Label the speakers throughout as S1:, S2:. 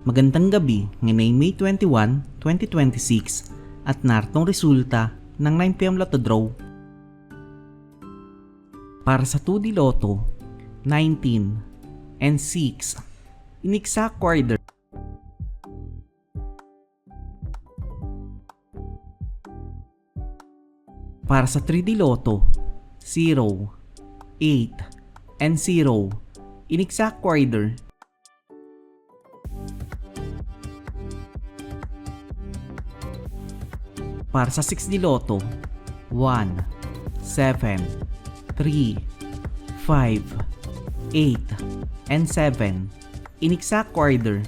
S1: Magandang gabi ngayong May 21, 2026 at naritong resulta ng 9pm Lotto Draw. Para sa 2D Lotto, 19 and 6 in exact order. Para sa 3D Lotto, 0, 8 and 0 in exact order. Para sa 6D Lotto, 1, 7, 3, 5, 8, and 7 in exact order.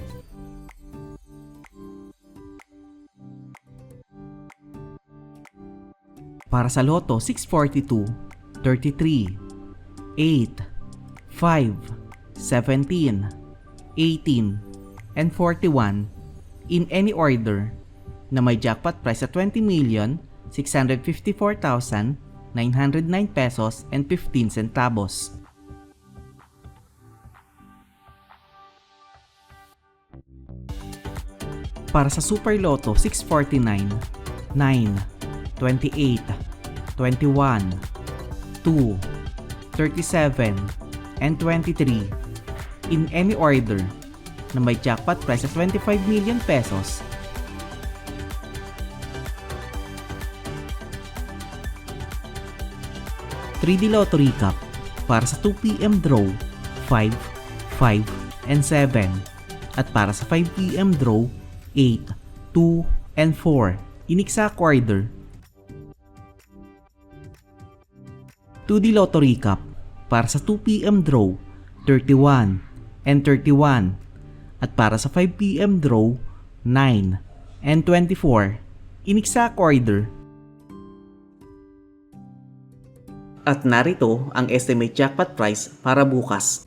S1: Para sa Lotto 642, 33, 8, 5, 17, 18, and 41 in any order na may jackpot price sa 20,654,909 pesos and 15 centavos. Para sa Super Lotto 649, 9, 28, 21, 2, 37, and 23 in any order na may jackpot price sa 25 million pesos. '3D Lotto Recap para sa 2pm draw 5, 5, and 7 at para sa 5pm draw 8, 2, and 4 in exact order. 2D Lotto Recap para sa 2pm draw 31 and 31 at para sa 5pm draw 9 and 24 in exact order. At narito ang estimate jackpot price para bukas.